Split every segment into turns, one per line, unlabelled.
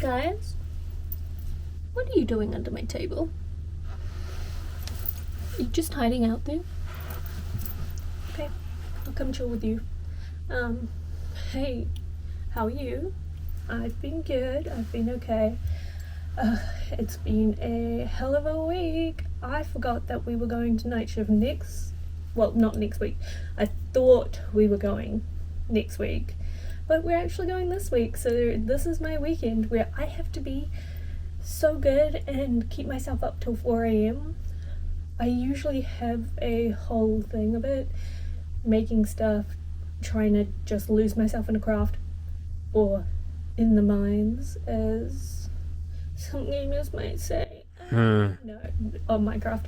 Guys, what are you doing under my table? Are you just hiding out there? Okay, I'll come chill with you. Hey, how are you? I've been good, I've been okay. It's been a hell of a week. I forgot that we were going to night shift not next week. I thought we were going next week, but we're actually going this week. So this is my weekend where I have to be so good and keep myself up till 4 a.m. I usually have a whole thing of it, making stuff, trying to just lose myself in a craft, or in the mines, as some gamers might say. No, on Minecraft.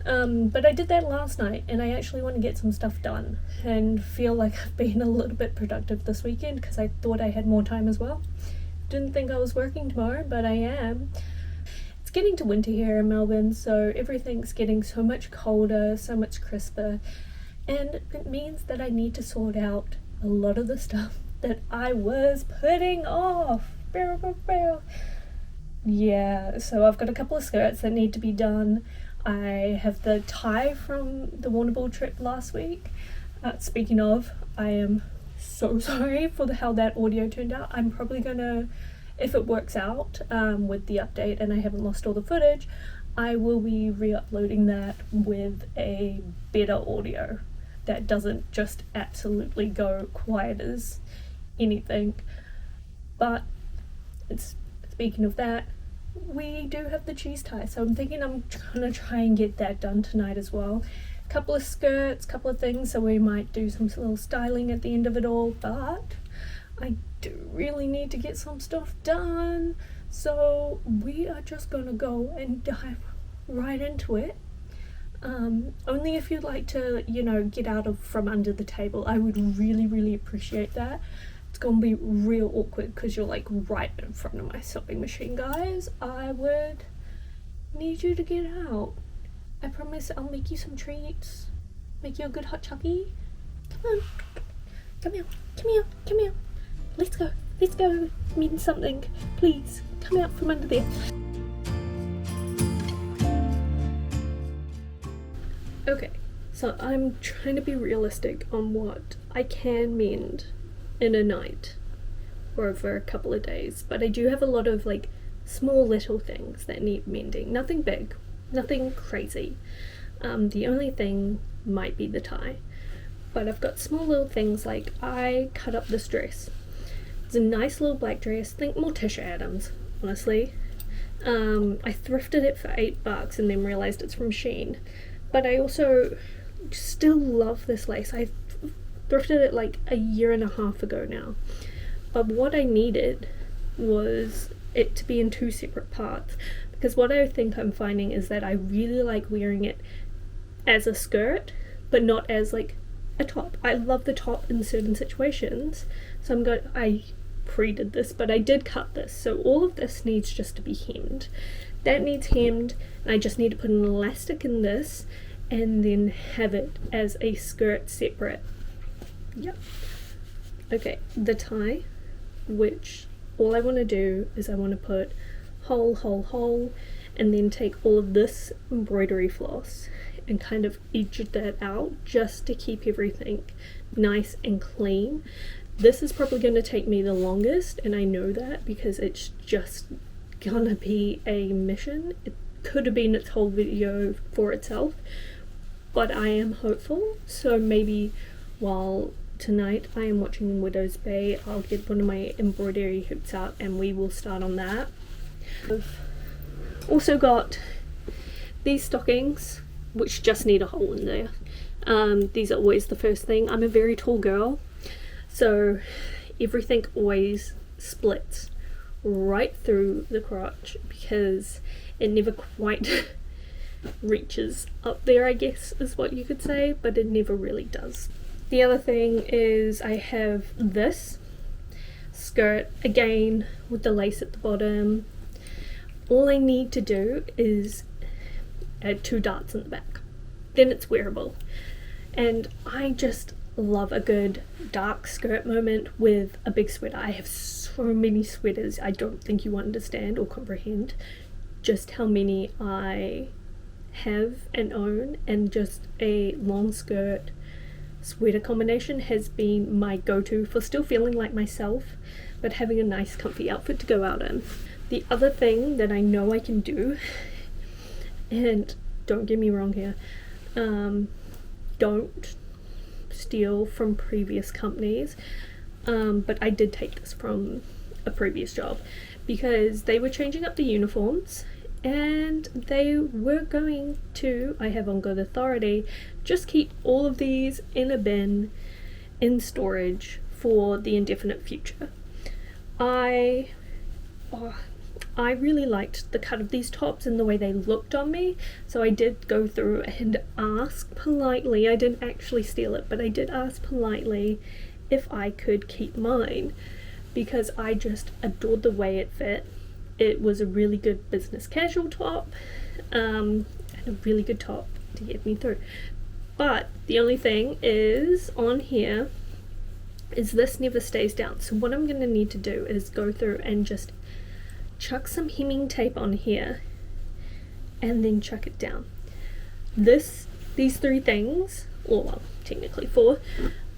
But I did that last night, and I actually want to get some stuff done and feel like I've been a little bit productive this weekend because I thought I had more time as well. Didn't think I was working tomorrow, but I am. It's getting to winter here in Melbourne, so everything's getting so much colder, so much crisper, and it means that I need to sort out a lot of the stuff that I was putting off. Yeah, so I've got a couple of skirts that need to be done. I have the tie from the Warrnambool trip last week. Speaking of, I am so sorry for how that audio turned out. I'm probably gonna, if it works out with the update and I haven't lost all the footage, I will be re-uploading that with a better audio that doesn't just absolutely go quiet as anything. But speaking of that, we do have the cheese tie, so I'm thinking I'm gonna try and get that done tonight as well. Couple of skirts, couple of things, so we might do some little styling at the end of it all, but I do really need to get some stuff done, so we are just gonna go and dive right into it. Only if you'd like to, get out from under the table, I would really appreciate that. It's gonna be real awkward because you're like right in front of my sewing machine, guys. I would need you to get out. I promise I'll make you some treats, make you a good hot chucky. Come on, come here. Let's go mean something. Please, come out from under there. Okay, so I'm trying to be realistic on what I can mend in a night or over a couple of days, but I do have a lot of small little things that need mending. Nothing big, nothing crazy. The only thing might be the tie, but I've got small little things like I cut up this dress. It's a nice little black dress, think Morticia Adams, honestly. I thrifted it for $8 and then realised it's from Shein, but I also still love this lace. I thrifted it like a year and a half ago now, but what I needed was it to be in 2 separate parts, because what I think I'm finding is that I really like wearing it as a skirt but not as a top. I love the top in certain situations, so I pre-did this, but I did cut this, so all of this needs just to be hemmed. That needs hemmed, and I just need to put an elastic in this and then have it as a skirt separate. Yep. Okay, the tie, which all I want to do is I want to put hole, and then take all of this embroidery floss and kind of edge that out just to keep everything nice and clean. This is probably going to take me the longest, and I know that because it's just gonna be a mission. It could have been its whole video for itself, but I am hopeful, so maybe while tonight I am watching Widow's Bay, I'll get one of my embroidery hoops out and we will start on that. I've also got these stockings which just need a hole in there. These are always the first thing. I'm a very tall girl, so everything always splits right through the crotch because it never quite reaches up there, I guess is what you could say, but it never really does. The other thing is I have this skirt, again with the lace at the bottom. All I need to do is add 2 darts in the back, then it's wearable. And I just love a good dark skirt moment with a big sweater. I have so many sweaters. I don't think you understand or comprehend just how many I have and own, and just a long skirt sweater combination has been my go-to for still feeling like myself but having a nice comfy outfit to go out in. The other thing that I know I can do, and don't get me wrong here, don't steal from previous companies, but I did take this from a previous job because they were changing up the uniforms and they were going to, I have on good authority, just keep all of these in a bin in storage for the indefinite future. I really liked the cut of these tops and the way they looked on me, so I did go through and ask politely. I didn't actually steal it, but I did ask politely if I could keep mine because I just adored the way it fit. It was a really good business casual top, and a really good top to get me through. But the only thing is on here is this never stays down. So what I'm going to need to do is go through and just chuck some hemming tape on here and then chuck it down. These three things, or well, technically four,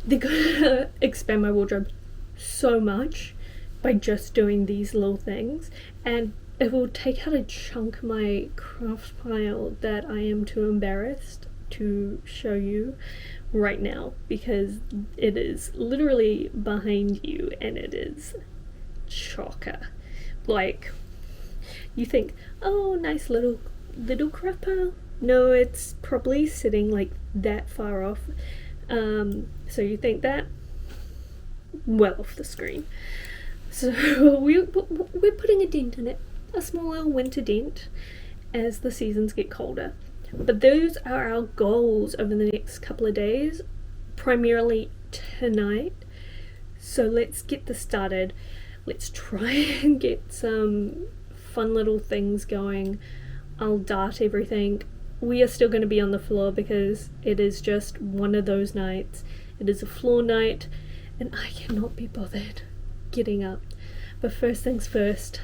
they're gonna expand my wardrobe so much by just doing these little things, and it will take out a chunk of my craft pile that I am too embarrassed to show you right now because it is literally behind you and it is chocker. Like, you think, oh, nice little craft pile. No, it's probably sitting like that far off. So you think that? Well off the screen. So we're putting a dent in it, a small little winter dent as the seasons get colder. But those are our goals over the next couple of days, primarily tonight. So let's get this started. Let's try and get some fun little things going. I'll dart everything. We are still going to be on the floor because it is just one of those nights. It is a floor night and I cannot be bothered getting up. But first things first,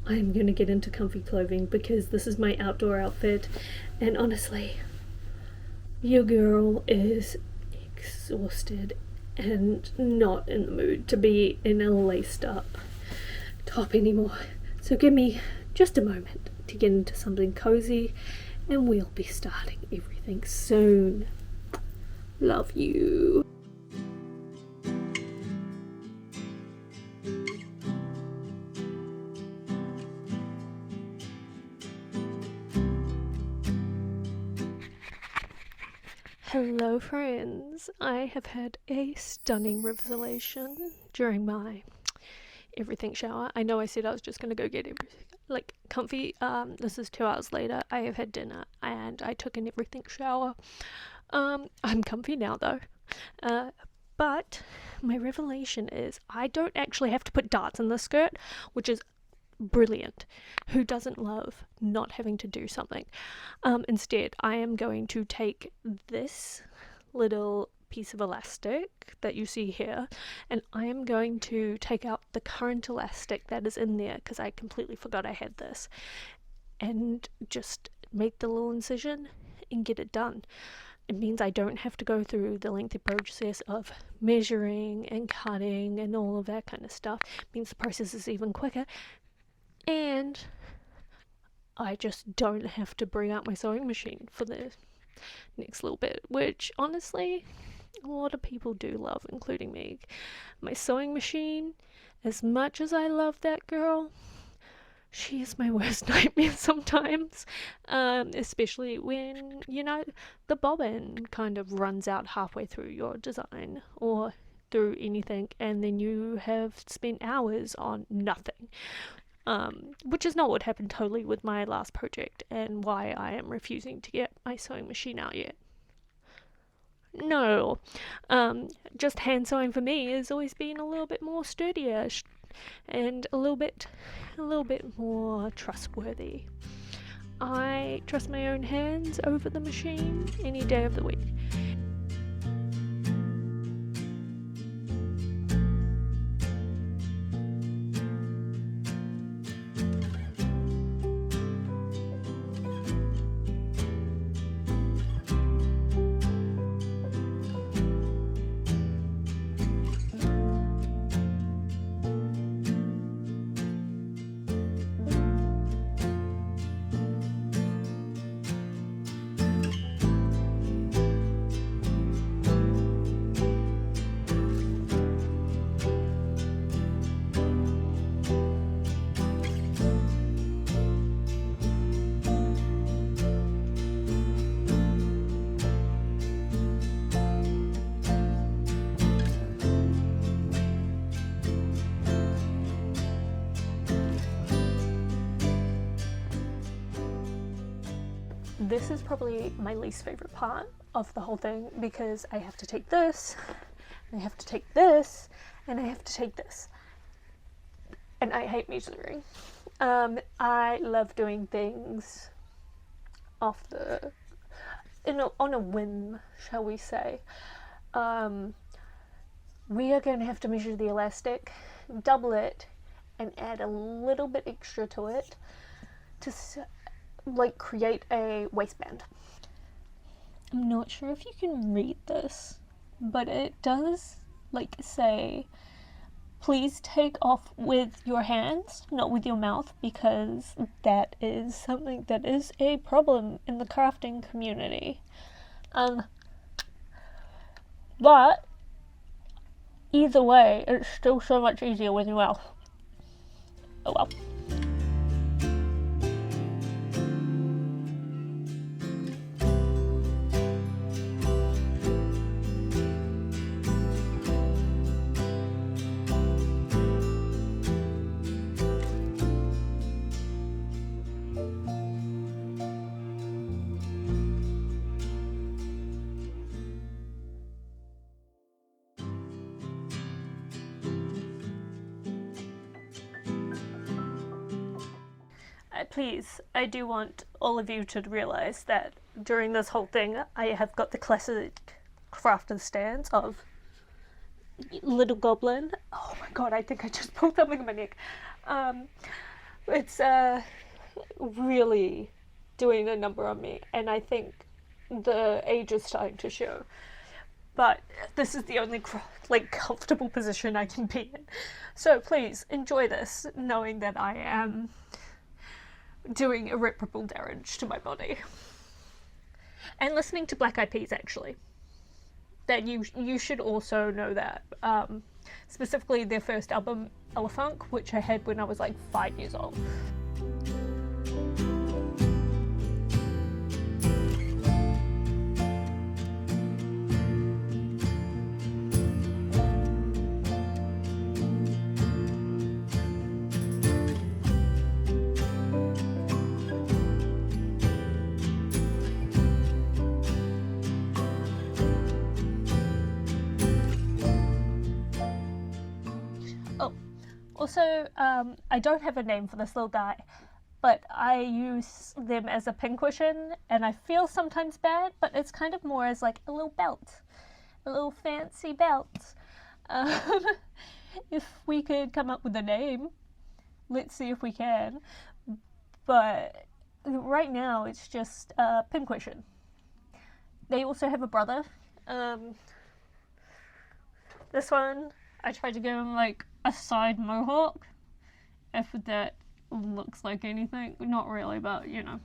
I'm going to get into comfy clothing because this is my outdoor outfit, and honestly, your girl is exhausted and not in the mood to be in a laced up top anymore. So give me just a moment to get into something cozy and we'll be starting everything soon. Love you. Hello friends, I have had a stunning revelation during my everything shower. I know I said I was just going to go get everything like comfy. This is 2 hours later. I have had dinner and I took an everything shower. I'm comfy now though. But my revelation is I don't actually have to put darts in this skirt, which is brilliant. Who doesn't love not having to do something? Instead, I am going to take this little piece of elastic that you see here, and I am going to take out the current elastic that is in there because I completely forgot I had this, and just make the little incision and get it done. It means I don't have to go through the lengthy process of measuring and cutting and all of that kind of stuff. It means the process is even quicker, and I just don't have to bring out my sewing machine for the next little bit, which honestly a lot of people do love, including me. My sewing machine, as much as I love that girl, she is my worst nightmare sometimes, especially when, you know, the bobbin kind of runs out halfway through your design or through anything, and then you have spent hours on nothing. Which is not what happened totally with my last project and why I am refusing to get my sewing machine out yet. No, just hand sewing for me has always been a little bit more sturdier and a little bit more trustworthy. I trust my own hands over the machine any day of the week. this is probably my least favourite part of the whole thing, because I have to take this, and I have to take this, and I have to take this. And I hate measuring. I love doing things on a whim, shall we say. We are going to have to measure the elastic, double it, and add a little bit extra to it to create a waistband. I'm not sure if you can read this, but it does say, please take off with your hands, not with your mouth, because that is something that is a problem in the crafting community. But either way, it's still so much easier with your mouth. Oh well. Please, I do want all of you to realise that during this whole thing, I have got the classic crafter's stance of little goblin. Oh my god, I think I just pulled something in my neck. It's really doing a number on me, and I think the age is starting to show. But this is the only comfortable position I can be in. So please enjoy this, knowing that I am doing irreparable damage to my body. And listening to Black Eyed Peas, actually. That you should also know that. Specifically their first album, Elefunk, which I had when I was 5 years old. Also, I don't have a name for this little guy, but I use them as a pincushion, and I feel sometimes bad, but it's kind of more as a little belt, a little fancy belt. If we could come up with a name, let's see if we can. But right now, it's just a pincushion. They also have a brother. This one, I tried to give him a side mohawk, if that looks like anything. Not really, but you know.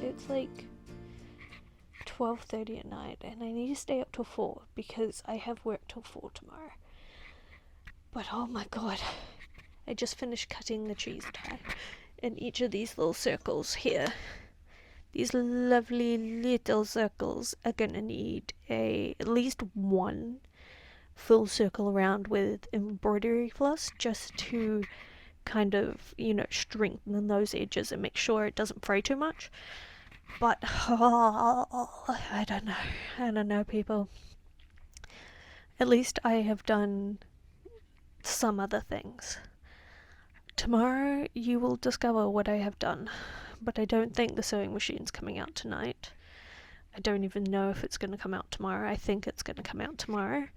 It's 12:30 at night, and I need to stay up till 4 because I have work till 4 tomorrow. But oh my god, I just finished cutting the cheese tie, and each of these little circles here, these lovely little circles, are gonna need at least one full circle around with embroidery floss, just to kind of, strengthen those edges and make sure it doesn't fray too much. But I don't know, people. At least I have done some other things. Tomorrow you will discover what I have done, but I don't think the sewing machine's coming out tonight. I don't even know if it's going to come out tomorrow. I think it's going to come out tomorrow,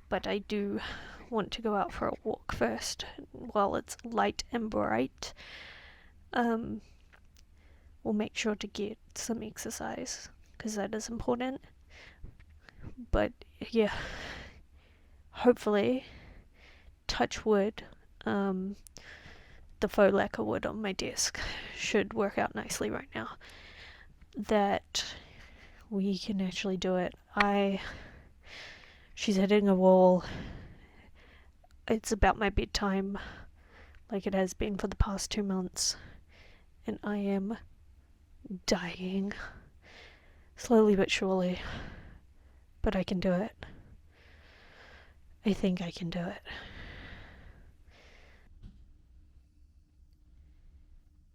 but I do want to go out for a walk first while it's light and bright. We'll make sure to get some exercise because that is important. But yeah, hopefully, touch wood, the faux lacquer wood on my desk should work out nicely right now, that we can actually do it. She's hitting a wall. It's about my bedtime, like it has been for the past 2 months, and I am dying, slowly but surely, but I can do it. I think I can do it.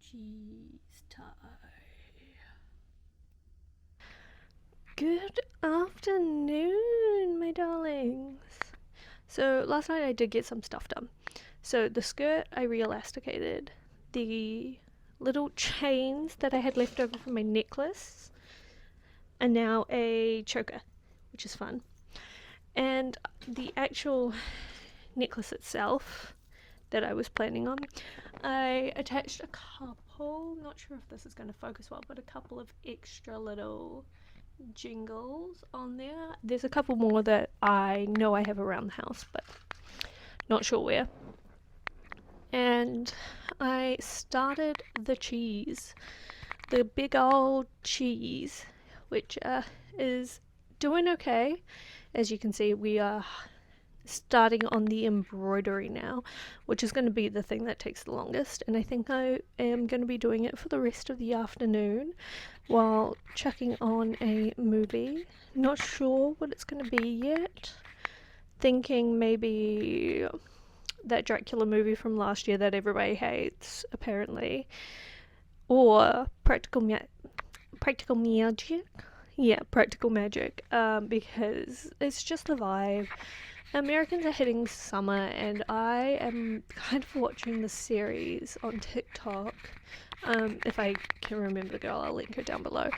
Cheese tie. Good afternoon, my darlings. So last night I did get some stuff done. So the skirt I re-elasticated. The little chains that I had left over from my necklace are now a choker, which is fun. And the actual necklace itself that I was planning on, I attached a couple, not sure if this is going to focus well, but a couple of extra little jingles on there. There's a couple more that I know I have around the house, but not sure where. And I started the cheese, the big old cheese, which is doing okay. As you can see, we are starting on the embroidery now, which is going to be the thing that takes the longest, and I think I am going to be doing it for the rest of the afternoon while chucking on a movie. Not sure what it's going to be yet. Thinking maybe that Dracula movie from last year that everybody hates, apparently, or Practical Magic. Yeah, Practical Magic, because it's just the vibe. Americans are hitting summer, and I am kind of watching the series on TikTok. If I can remember the girl, I'll link her down below,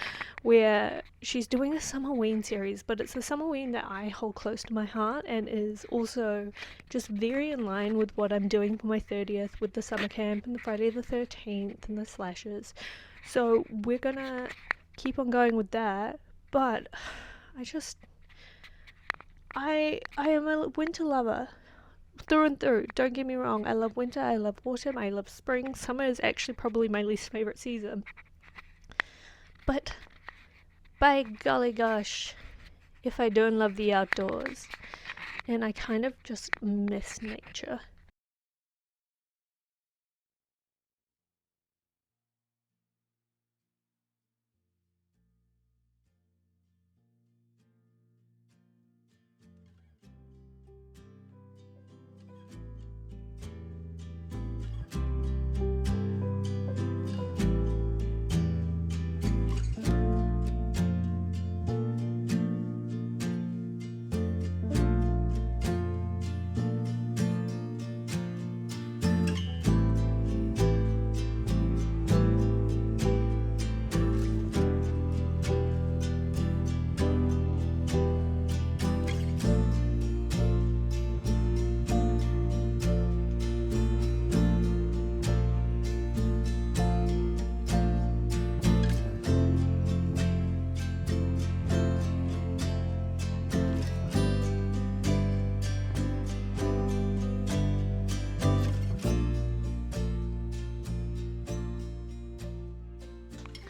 where she's doing a Summerween series, but it's a Summerween that I hold close to my heart and is also just very in line with what I'm doing for my 30th with the summer camp and the Friday the 13th and the slashes. So we're gonna keep on going with that, but I am a winter lover through and through. Don't get me wrong, I love winter, I love autumn, I love spring. Summer is actually probably my least favourite season. But by golly gosh, if I don't love the outdoors, and I kind of just miss nature.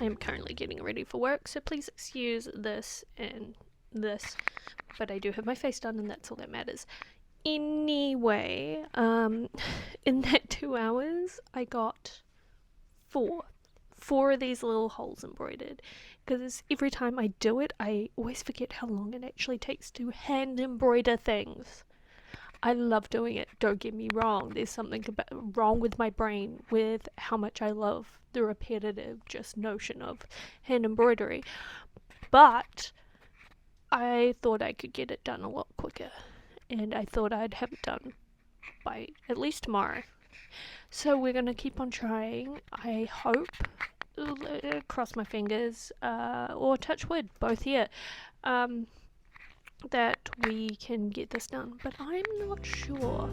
I am currently getting ready for work, so please excuse this and this, but I do have my face done and that's all that matters. Anyway, in that 2 hours, I got four of these little holes embroidered, because every time I do it, I always forget how long it actually takes to hand embroider things. I love doing it, don't get me wrong. There's something wrong with my brain with how much I love the repetitive just notion of hand embroidery. But I thought I could get it done a lot quicker, and I thought I'd have it done by at least tomorrow. So we're going to keep on trying. I hope cross my fingers, or touch wood, both here, that we can get this done, but I'm not sure.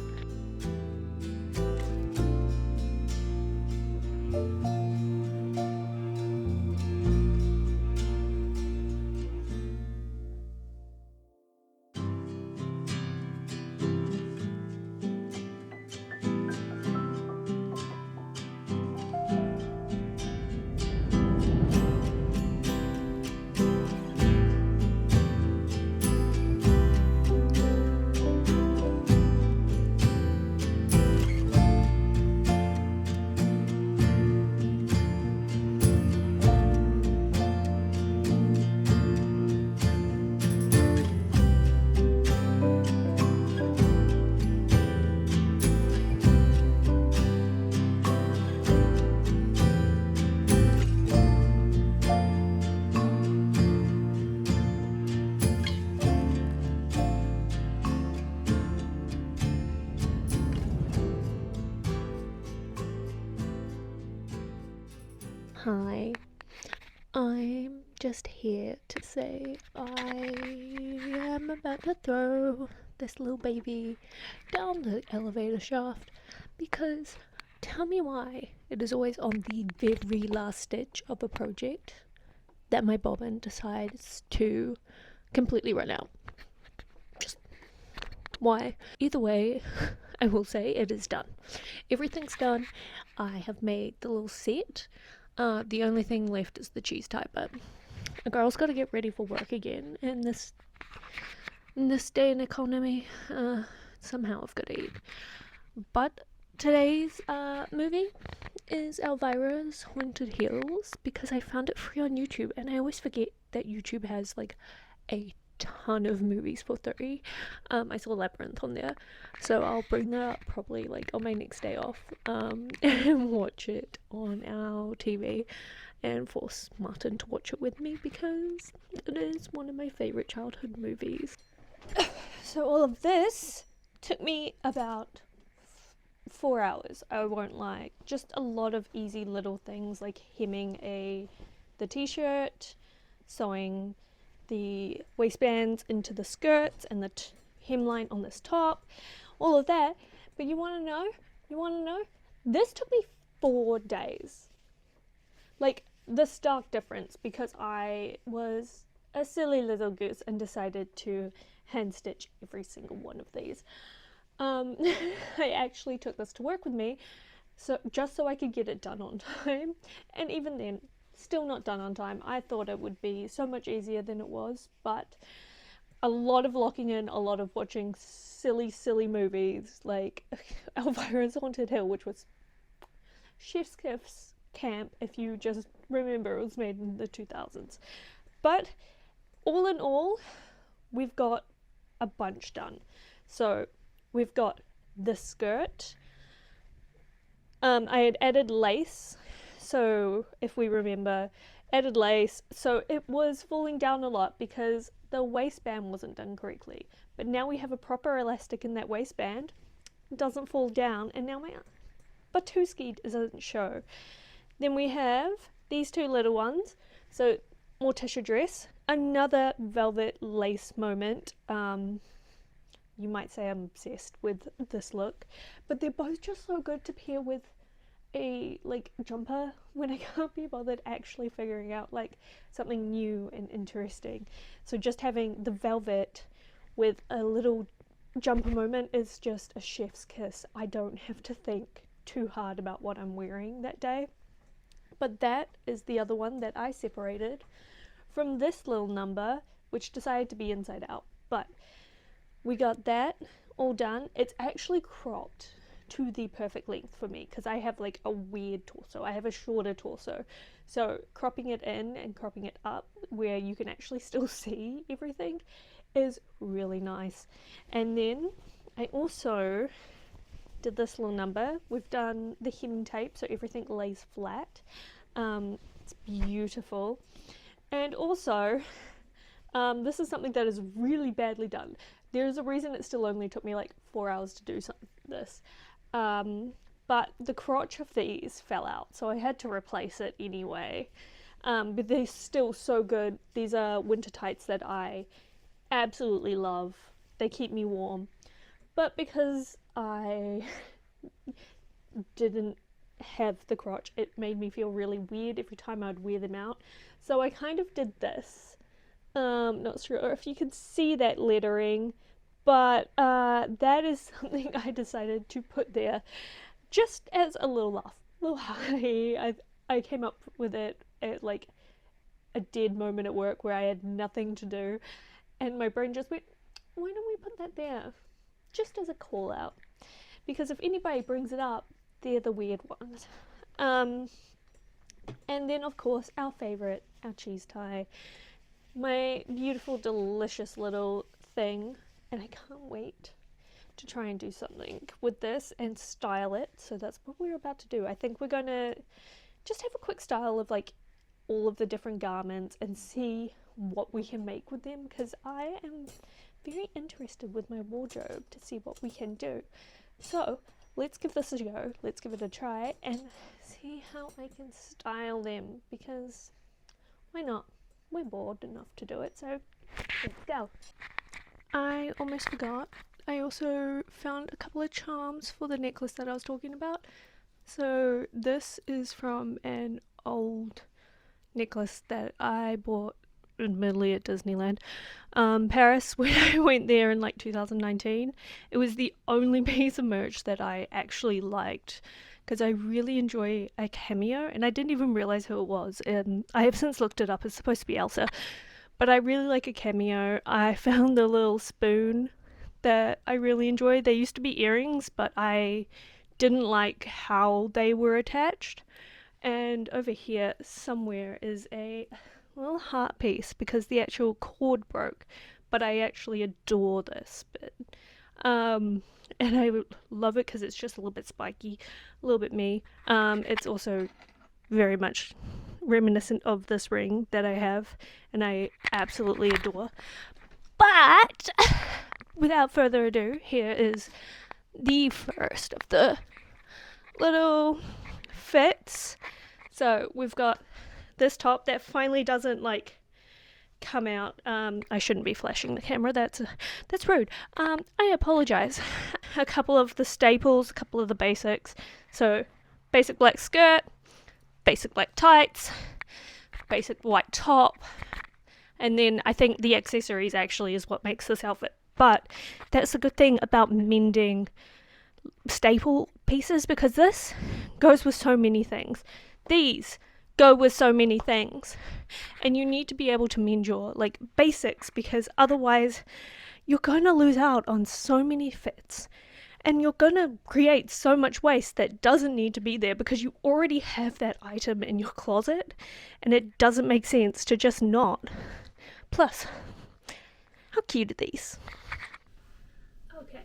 Hi, I'm just here to say I am about to throw this little baby down the elevator shaft, because tell me why it is always on the very last stitch of a project that my bobbin decides to completely run out. Just why? Either way, I will say it is done. Everything's done. I have made the little set. The only thing left is the cheese tie, but a girl's got to get ready for work again in this day and economy. Somehow I've got to eat. But today's movie is Elvira's Haunted Hills, because I found it free on YouTube, and I always forget that YouTube has like a ton of movies for free. I saw Labyrinth on there, so I'll bring that up probably like on my next day off, and watch it on our TV and force Martin to watch it with me, because it is one of my favourite childhood movies. So all of this took me about 4 hours, I won't lie. Just a lot of easy little things like hemming the t-shirt, sewing the waistbands into the skirts and the hemline on this top, all of that. But you want to know? This took me 4 days. Like, the stark difference, because I was a silly little goose and decided to hand stitch every single one of these. I actually took this to work with me, so I could get it done on time, and even then, still not done on time. I thought it would be so much easier than it was, but a lot of locking in, a lot of watching silly movies like Elvira's Haunted Hill, which was Chef's Kiss Camp, if you just remember, it was made in the 2000s. But all in all, we've got a bunch done. So we've got the skirt. I had added lace, so if we remember, added lace, so it was falling down a lot because the waistband wasn't done correctly. But now we have a proper elastic in that waistband, it doesn't fall down, and now my Batuski doesn't show. Then we have these 2 little ones, so Morticia dress, another velvet lace moment. You might say I'm obsessed with this look, but they're both just so good to pair with a like jumper when I can't be bothered actually figuring out like something new and interesting. So just having the velvet with a little jumper moment is just a chef's kiss. I don't have to think too hard about what I'm wearing that day. But that is the other one that I separated from this little number, which decided to be inside out. But we got that all done. It's actually cropped to the perfect length for me because I have like a weird torso. I have a shorter torso. So cropping it in and cropping it up where you can actually still see everything is really nice. And then I also did this little number. We've done the hem tape so everything lays flat. It's beautiful. And also, this is something that is really badly done. There's a reason it still only took me like 4 hours to do this. but the crotch of these fell out, so I had to replace it anyway. But they're still so good. These are winter tights that I absolutely love. They keep me warm. But because I didn't have the crotch, it made me feel really weird every time I'd wear them out. So I kind of did this. Not sure if you can see that lettering, but that is something I decided to put there just as a little laugh. Little I came up with it at like a dead moment at work where I had nothing to do, and my brain just went, why don't we put that there? Just as a call out. Because if anybody brings it up, they're the weird ones. And then of course our favourite, our cheese tie. My beautiful, delicious little thing. And I can't wait to try and do something with this and style it. So that's what we're about to do. I think we're going to just have a quick style of like all of the different garments and see what we can make with them, because I am very interested with my wardrobe to see what we can do. So let's give this a go, let's give it a try and see how I can style them, because why not? We're bored enough to do it, so let's go. I almost forgot, I also found a couple of charms for the necklace that I was talking about. So this is from an old necklace that I bought admittedly at Disneyland Paris when I went there in like 2019. It was the only piece of merch that I actually liked, because I really enjoy a cameo, and I didn't even realize who it was. I have since looked it up, it's supposed to be Elsa, but I really like a cameo. I found a little spoon that I really enjoy. They used to be earrings, but I didn't like how they were attached. And over here somewhere is a little heart piece because the actual cord broke, but I actually adore this bit. And I love it because it's just a little bit spiky, a little bit me. It's also very much reminiscent of this ring that I have, and I absolutely adore. But without further ado, here is the first of the little fits. So we've got this top that finally doesn't like come out. I shouldn't be flashing the camera, that's rude. I apologize. A couple of the staples, a couple of the basics. So basic black skirt, basic black tights, basic white top, and then I think the accessories actually is what makes this outfit. But that's a good thing about mending staple pieces, because this goes with so many things. These go with so many things, and you need to be able to mend your like basics, because otherwise you're gonna lose out on so many fits, and you're gonna create so much waste that doesn't need to be there because you already have that item in your closet, and it doesn't make sense to just not. Plus, how cute are these? Okay,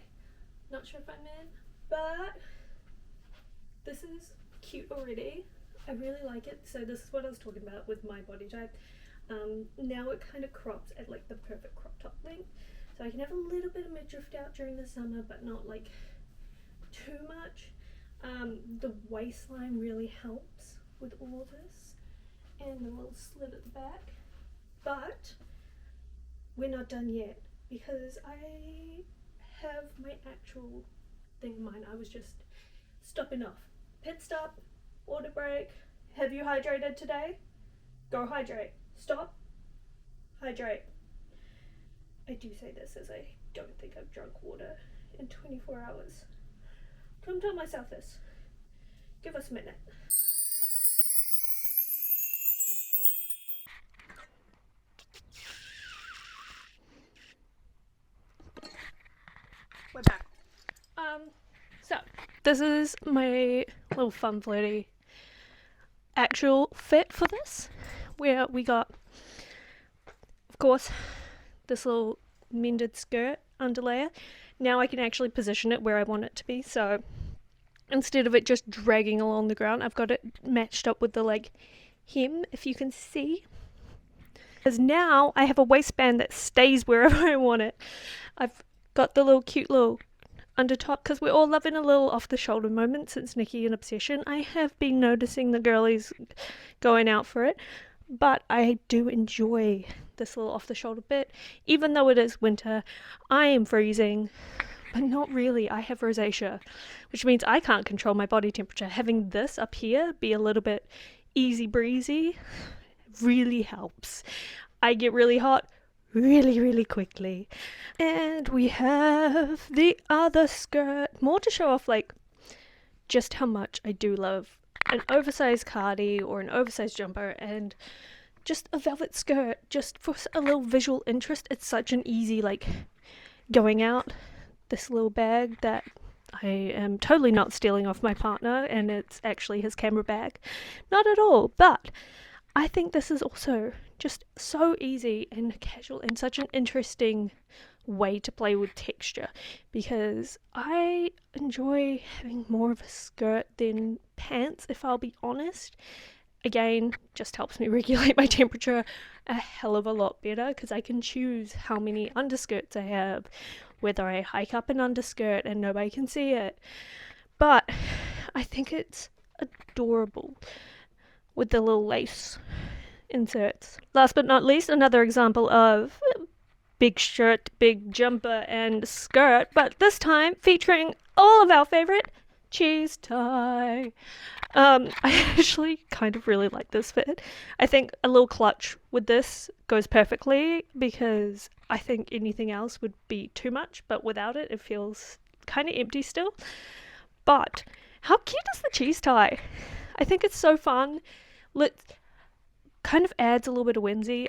not sure if I'm in, but this is cute already. I really like it. So this is what I was talking about with my body type. Now it kind of crops at like the perfect crop top length, so I can have a little bit of midriff out during the summer, but not like too much. The waistline really helps with all of this, and the little slit at the back. But we're not done yet, because I have my actual thing in mind. I was just stopping off. Pit stop, water break. Have you hydrated today? Go hydrate. Stop, hydrate. I do say this as I don't think I've drunk water in 24 hours. Don't tell myself this. Give us a minute. We're back. So this is my little fun flirty actual fit for this, where we got, of course, this little mended skirt underlayer. Now I can actually position it where I want it to be, so instead of it just dragging along the ground, I've got it matched up with the like hem, if you can see. Because now I have a waistband that stays wherever I want it. I've got the little cute little under top, because we're all loving a little off the shoulder moment since Nikki and Obsession. I have been noticing the girlies going out for it, but I do enjoy this little off the shoulder bit. Even though it is winter, I am freezing, but not really. I have rosacea, which means I can't control my body temperature. Having this up here be a little bit easy breezy really helps. I get really hot really quickly. And we have the other skirt, more to show off like just how much I do love an oversized cardi or an oversized jumper and just a velvet skirt, just for a little visual interest. It's such an easy like going out. This little bag that I am totally not stealing off my partner, and it's actually his camera bag. Not at all, but I think this is also just so easy and casual and such an interesting way to play with texture, because I enjoy having more of a skirt than pants, if I'll be honest. Again, just helps me regulate my temperature a hell of a lot better, because I can choose how many underskirts I have, whether I hike up an underskirt and nobody can see it. But I think it's adorable with the little lace inserts. Last but not least, another example of big shirt, big jumper and skirt, but this time featuring all of our favorite cheese tie. I actually kind of really like this fit. I think a little clutch with this goes perfectly, because I think anything else would be too much, but without it, it feels kind of empty still. But how cute is the cheese tie? I think it's so fun. Kind of adds a little bit of whimsy.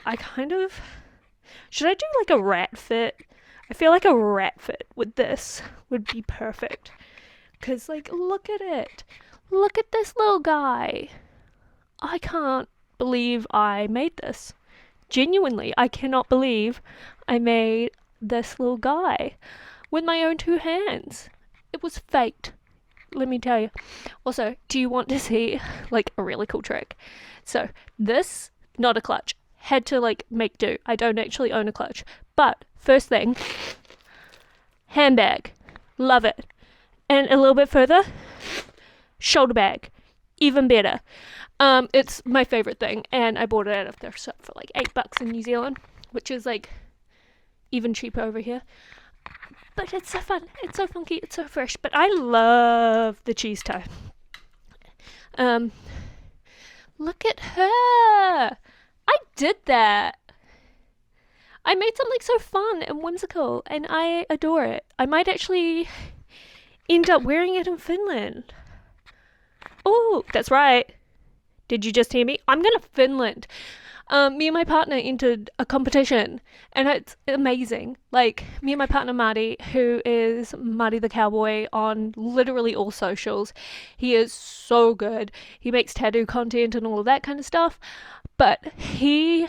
Should I do like a rat fit? I feel like a rat fit with this would be perfect. Because, like, look at it. Look at this little guy. I can't believe I made this. Genuinely, I cannot believe I made this little guy with my own 2 hands. It was faked, let me tell you. Also, do you want to see, like, a really cool trick? So, this, not a clutch. Had to, like, make do. I don't actually own a clutch. But, first thing, handbag. Love it. And a little bit further, shoulder bag. Even better. It's my favorite thing, and I bought it at a thrift shop for like $8 in New Zealand, which is like even cheaper over here. But it's so fun, it's so funky, it's so fresh. But I love the cheese tie. Look at her. I did that. I made something so fun and whimsical, and I adore it. I might actually end up wearing it in Finland. Oh, that's right. Did you just hear me? I'm going to Finland. Me and my partner entered a competition, and it's amazing. Like, me and my partner Marty, who is Marty the Cowboy on literally all socials. He is so good. He makes tattoo content and all of that kind of stuff. But he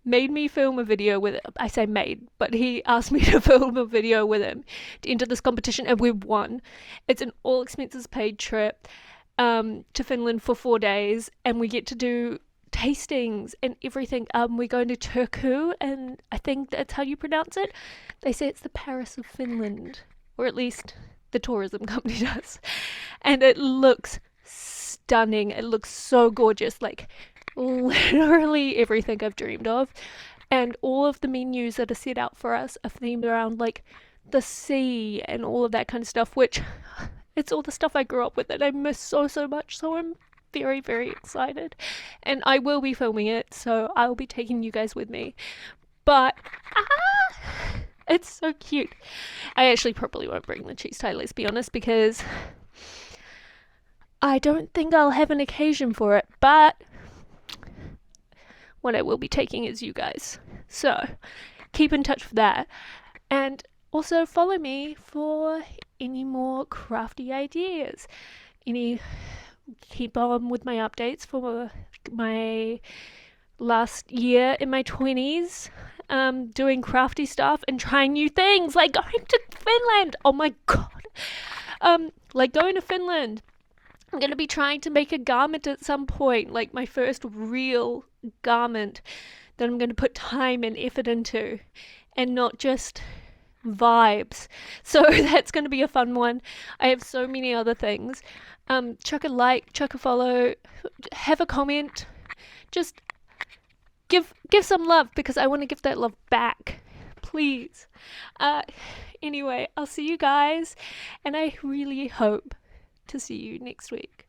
made me film a video with, I say made, but he asked me to film a video with him to enter this competition, and we won. It's an all expenses paid trip to Finland for 4 days, and we get to do tastings and everything. We're going to Turku, and I think that's how you pronounce it. They say it's the Paris of Finland, or at least the tourism company does. And it looks stunning. It looks so gorgeous, like literally everything I've dreamed of. And all of the menus that are set out for us are themed around like the sea and all of that kind of stuff, which it's all the stuff I grew up with that I miss so much. So I'm very, very excited, and I will be filming it, so I'll be taking you guys with me. But it's so cute. I actually probably won't bring the cheese tie, let's be honest, because I don't think I'll have an occasion for it. But what I will be taking is you guys, so keep in touch for that, and also follow me for any more crafty ideas. Keep on with my updates for my last year in my 20s, doing crafty stuff and trying new things, like going to Finland. Oh my god. Like going to Finland. I'm going to be trying to make a garment at some point, like my first real garment that I'm going to put time and effort into, and not just vibes. So that's going to be a fun one. I have so many other things. Chuck a like, chuck a follow, have a comment. Just give some love, because I want to give that love back. Please. Anyway, I'll see you guys, and I really hope to see you next week.